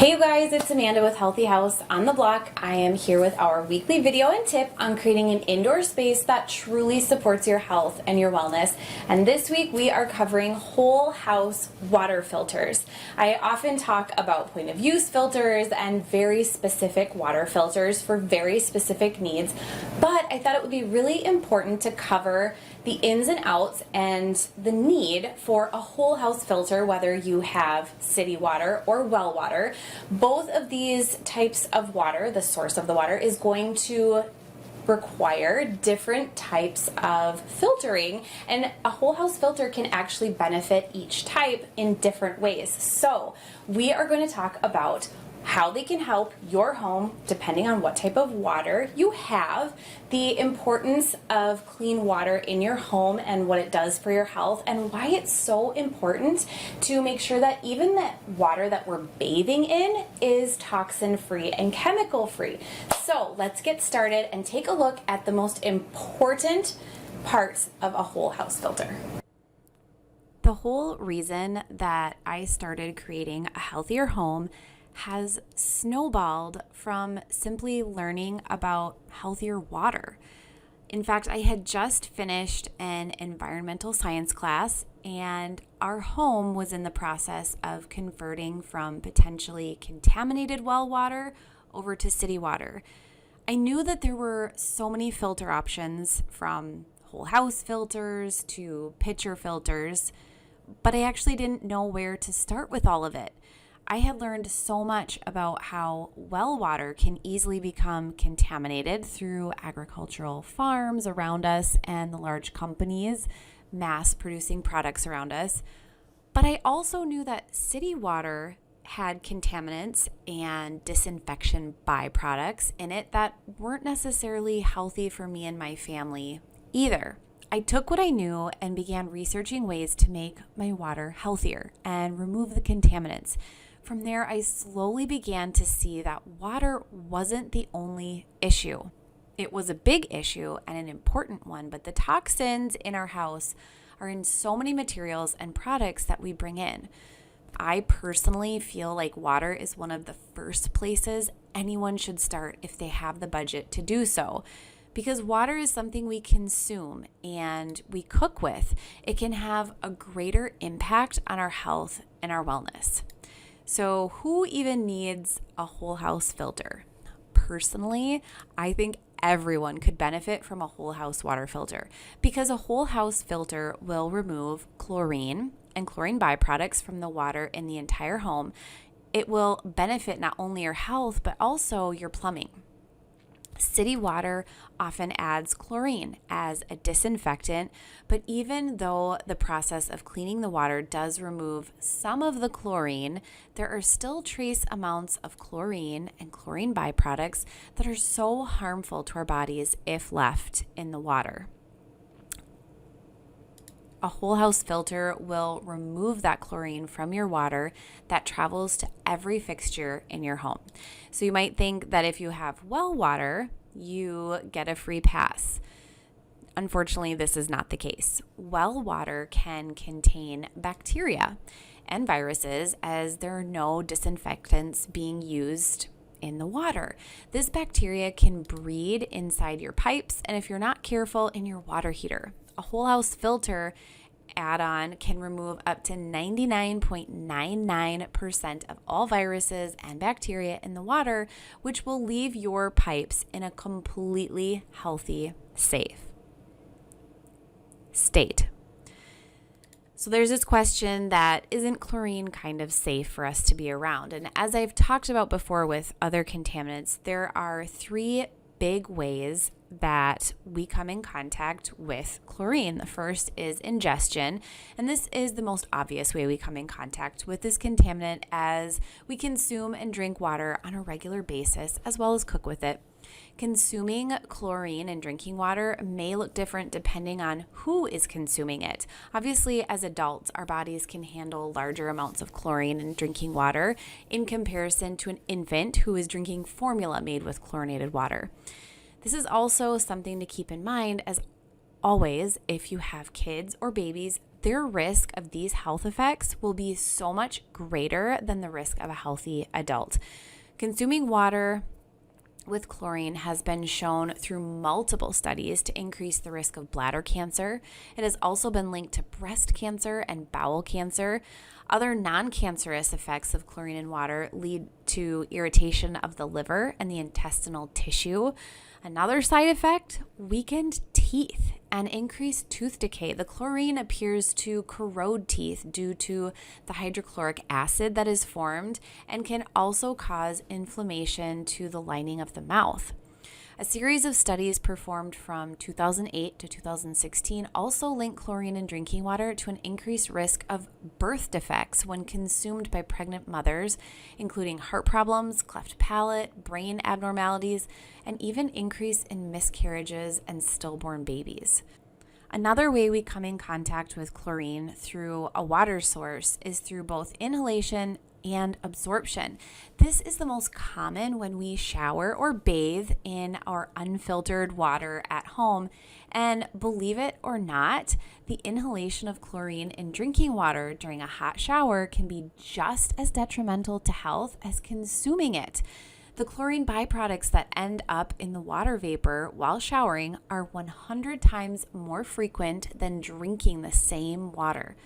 Hey you guys, it's Amanda with Healthy House on the Block. I am here with our weekly video and tip on creating an indoor space that truly supports your health and your wellness. And this week we are covering whole house water filters. I often talk about point of use filters and very specific water filters for very specific needs, but I thought it would be really important to cover the ins and outs and the need for a whole house filter, whether you have city water or well water. Both of these types of water, the source of the water, is going to require different types of filtering, and a whole house filter can actually benefit each type in different ways. So we are going to talk about how they can help your home depending on what type of water you have, the importance of clean water in your home and what it does for your health, and why it's so important to make sure that even the water that we're bathing in is toxin free and chemical free. So let's get started and take a look at the most important parts of a whole house filter. The whole reason that I started creating a healthier home has snowballed from simply learning about healthier water. In fact, I had just finished an environmental science class, and our home was in the process of converting from potentially contaminated well water over to city water. I knew that there were so many filter options, from whole house filters to pitcher filters, but I actually didn't know where to start with all of it. I had learned so much about how well water can easily become contaminated through agricultural farms around us and the large companies mass producing products around us. But I also knew that city water had contaminants and disinfection byproducts in it that weren't necessarily healthy for me and my family either. I took what I knew and began researching ways to make my water healthier and remove the contaminants. From there, I slowly began to see that water wasn't the only issue. It was a big issue and an important one, but the toxins in our house are in so many materials and products that we bring in. I personally feel like water is one of the first places anyone should start if they have the budget to do so, because water is something we consume and we cook with. It can have a greater impact on our health and our wellness. So who even needs a whole house filter? Personally, I think everyone could benefit from a whole house water filter, because a whole house filter will remove chlorine and chlorine byproducts from the water in the entire home. It will benefit not only your health, but also your plumbing. City water often adds chlorine as a disinfectant, but even though the process of cleaning the water does remove some of the chlorine, there are still trace amounts of chlorine and chlorine byproducts that are so harmful to our bodies if left in the water. A whole house filter will remove that chlorine from your water that travels to every fixture in your home. So you might think that if you have well water, you get a free pass. Unfortunately, this is not the case. Well water can contain bacteria and viruses, as there are no disinfectants being used in the water. This bacteria can breed inside your pipes, and if you're not careful, in your water heater. A whole house filter add-on can remove up to 99.99% of all viruses and bacteria in the water, which will leave your pipes in a completely healthy, safe state. So there's this question that, isn't chlorine kind of safe for us to be around? And as I've talked about before with other contaminants, there are three big ways that we come in contact with chlorine. The first is ingestion, and this is the most obvious way we come in contact with this contaminant, as we consume and drink water on a regular basis as well as cook with it. Consuming chlorine in drinking water may look different depending on who is consuming it. Obviously, as adults, our bodies can handle larger amounts of chlorine in drinking water in comparison to an infant who is drinking formula made with chlorinated water. This is also something to keep in mind, as always, if you have kids or babies, their risk of these health effects will be so much greater than the risk of a healthy adult. Consuming water with chlorine has been shown through multiple studies to increase the risk of bladder cancer. It has also been linked to breast cancer and bowel cancer. Other non-cancerous effects of chlorine in water lead to irritation of the liver and the intestinal tissue. Another side effect, weakened teeth and increased tooth decay. The chlorine appears to corrode teeth due to the hydrochloric acid that is formed and can also cause inflammation to the lining of the mouth. A series of studies performed from 2008 to 2016 also link chlorine in drinking water to an increased risk of birth defects when consumed by pregnant mothers, including heart problems, cleft palate, brain abnormalities, and even increase in miscarriages and stillborn babies. Another way we come in contact with chlorine through a water source is through both inhalation and absorption. This is the most common when we shower or bathe in our unfiltered water at home. And believe it or not, the inhalation of chlorine in drinking water during a hot shower can be just as detrimental to health as consuming it. The chlorine byproducts that end up in the water vapor while showering are 100 times more frequent than drinking the same water.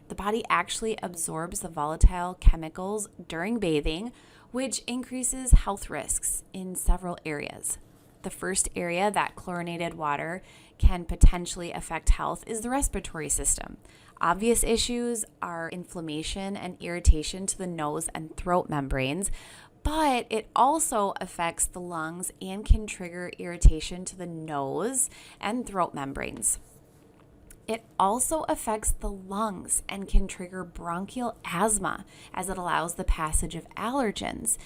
The body actually absorbs the volatile chemicals during bathing, which increases health risks in several areas. The first area that chlorinated water can potentially affect health is the respiratory system. Obvious issues are inflammation and irritation to the nose and throat membranes, but it also affects the lungs and can trigger irritation to the nose and throat membranes. It also affects the lungs and can trigger bronchial asthma as it allows the passage of allergens.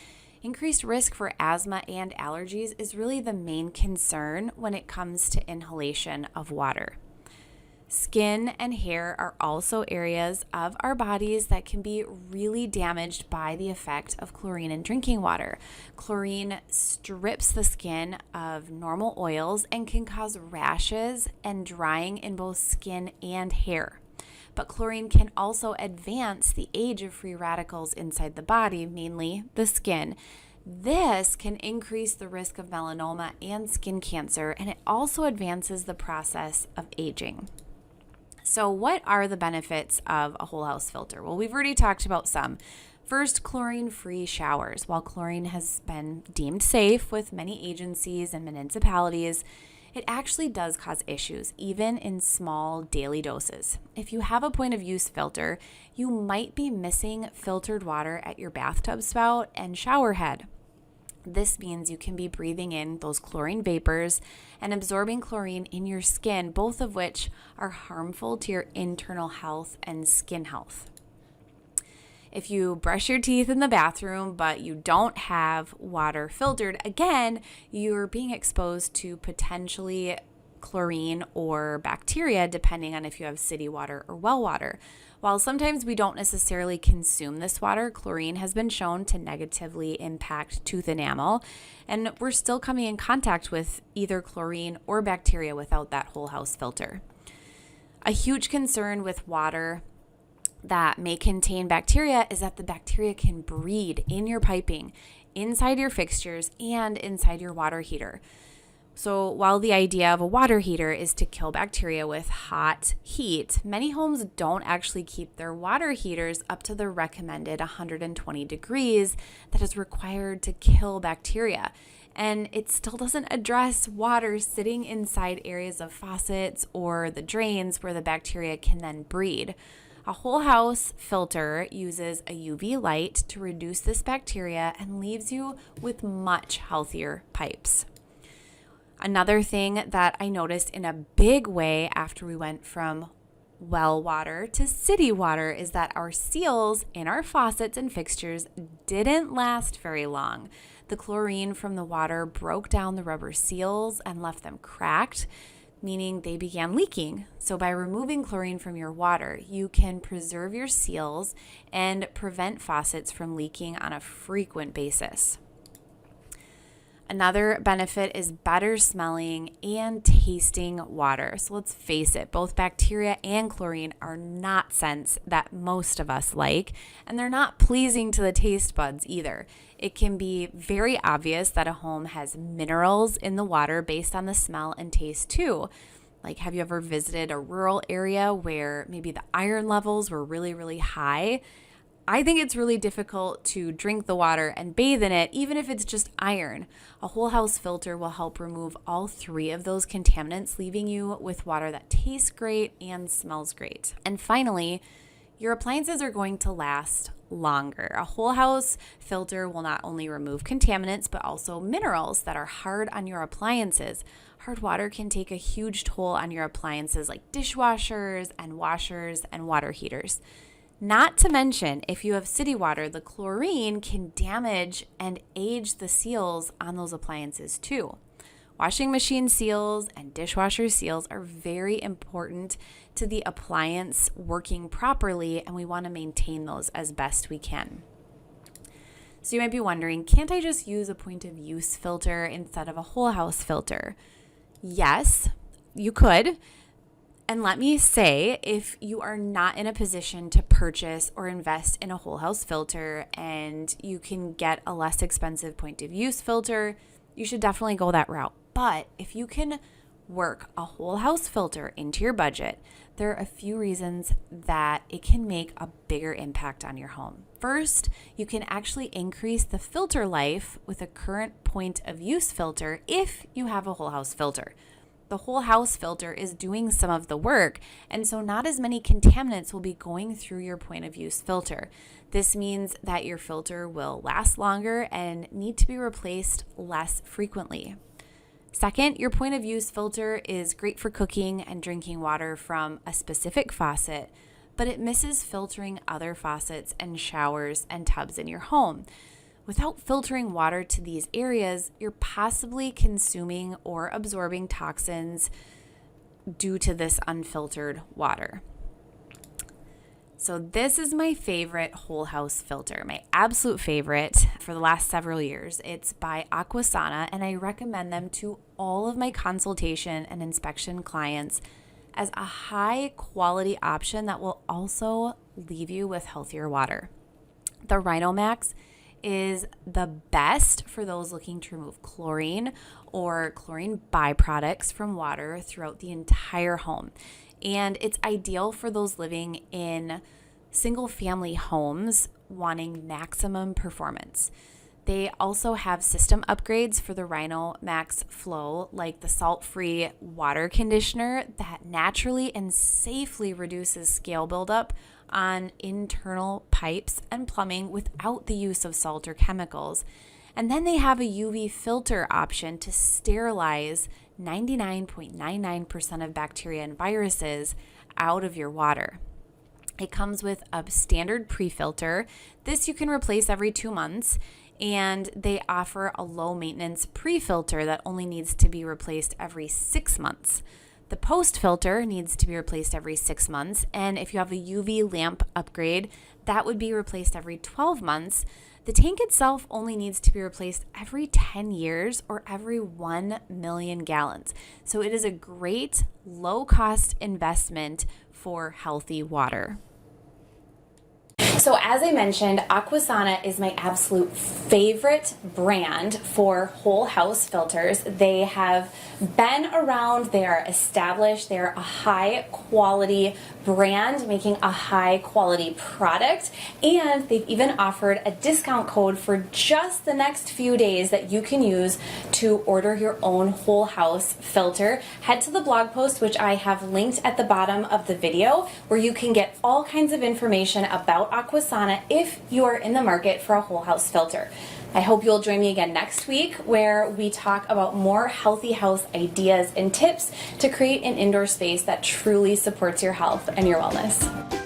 Increased risk for asthma and allergies is really the main concern when it comes to inhalation of water. Skin and hair are also areas of our bodies that can be really damaged by the effect of chlorine in drinking water. Chlorine strips the skin of normal oils and can cause rashes and drying in both skin and hair. But chlorine can also advance the age of free radicals inside the body, mainly the skin. This can increase the risk of melanoma and skin cancer, and it also advances the process of aging. So what are the benefits of a whole house filter? Well, we've already talked about some. First, chlorine-free showers. While chlorine has been deemed safe with many agencies and municipalities, it actually does cause issues, even in small daily doses. If you have a point of use filter, you might be missing filtered water at your bathtub spout and shower head. This means you can be breathing in those chlorine vapors and absorbing chlorine in your skin, both of which are harmful to your internal health and skin health. If you brush your teeth in the bathroom, but you don't have water filtered, again, you're being exposed to potentially chlorine or bacteria, depending on if you have city water or well water. While sometimes we don't necessarily consume this water, chlorine has been shown to negatively impact tooth enamel, and we're still coming in contact with either chlorine or bacteria without that whole house filter. A huge concern with water that may contain bacteria is that the bacteria can breed in your piping, inside your fixtures, and inside your water heater. So while the idea of a water heater is to kill bacteria with hot heat, many homes don't actually keep their water heaters up to the recommended 120 degrees that is required to kill bacteria. And it still doesn't address water sitting inside areas of faucets or the drains where the bacteria can then breed. A whole house filter uses a UV light to reduce this bacteria and leaves you with much healthier pipes. Another thing that I noticed in a big way after we went from well water to city water is that our seals in our faucets and fixtures didn't last very long. The chlorine from the water broke down the rubber seals and left them cracked, meaning they began leaking. So by removing chlorine from your water, you can preserve your seals and prevent faucets from leaking on a frequent basis. Another benefit is better smelling and tasting water. So let's face it, both bacteria and chlorine are not scents that most of us like, and they're not pleasing to the taste buds either. It can be very obvious that a home has minerals in the water based on the smell and taste too. Like, have you ever visited a rural area where maybe the iron levels were really, really high? I think it's really difficult to drink the water and bathe in it, even if it's just iron. A whole house filter will help remove all three of those contaminants, leaving you with water that tastes great and smells great. And finally, your appliances are going to last longer. A whole house filter will not only remove contaminants, but also minerals that are hard on your appliances. Hard water can take a huge toll on your appliances like dishwashers and washers and water heaters. Not to mention, if you have city water, the chlorine can damage and age the seals on those appliances too. Washing machine seals and dishwasher seals are very important to the appliance working properly, and we want to maintain those as best we can. So you might be wondering, can't I just use a point of use filter instead of a whole house filter? Yes, you could. And let me say, if you are not in a position to purchase or invest in a whole house filter and you can get a less expensive point of use filter, you should definitely go that route. But if you can work a whole house filter into your budget, there are a few reasons that it can make a bigger impact on your home. First, you can actually increase the filter life with a current point of use filter if you have a whole house filter. The whole house filter is doing some of the work, and so not as many contaminants will be going through your point of use filter. This means that your filter will last longer and need to be replaced less frequently. Second, your point of use filter is great for cooking and drinking water from a specific faucet, but it misses filtering other faucets and showers and tubs in your home. Without filtering water to these areas, you're possibly consuming or absorbing toxins due to this unfiltered water. So this is my favorite whole house filter, my absolute favorite for the last several years. It's by Aquasana, and I recommend them to all of my consultation and inspection clients as a high quality option that will also leave you with healthier water. The Rhino-Max is the best for those looking to remove chlorine or chlorine byproducts from water throughout the entire home. And it's ideal for those living in single family homes wanting maximum performance. They also have system upgrades for the Rhino-Max Flow, like the salt-free water conditioner that naturally and safely reduces scale buildup on internal pipes and plumbing without the use of salt or chemicals. And then they have a UV filter option to sterilize 99.99% of bacteria and viruses out of your water. It comes with a standard pre-filter. This you can replace every 2 months, and they offer a low maintenance pre-filter that only needs to be replaced every 6 months. The post filter needs to be replaced every 6 months, and if you have a UV lamp upgrade, that would be replaced every 12 months. The tank itself only needs to be replaced every 10 years or every 1 million gallons. So it is a great low-cost investment for healthy water. So as I mentioned, Aquasana is my absolute favorite brand for whole house filters. They have been around, they are established, they're a high quality brand making a high quality product, and they've even offered a discount code for just the next few days that you can use to order your own whole house filter. Head to the blog post, which I have linked at the bottom of the video, where you can get all kinds of information about Aquasana if you are in the market for a whole house filter. I hope you'll join me again next week, where we talk about more healthy house ideas and tips to create an indoor space that truly supports your health and your wellness.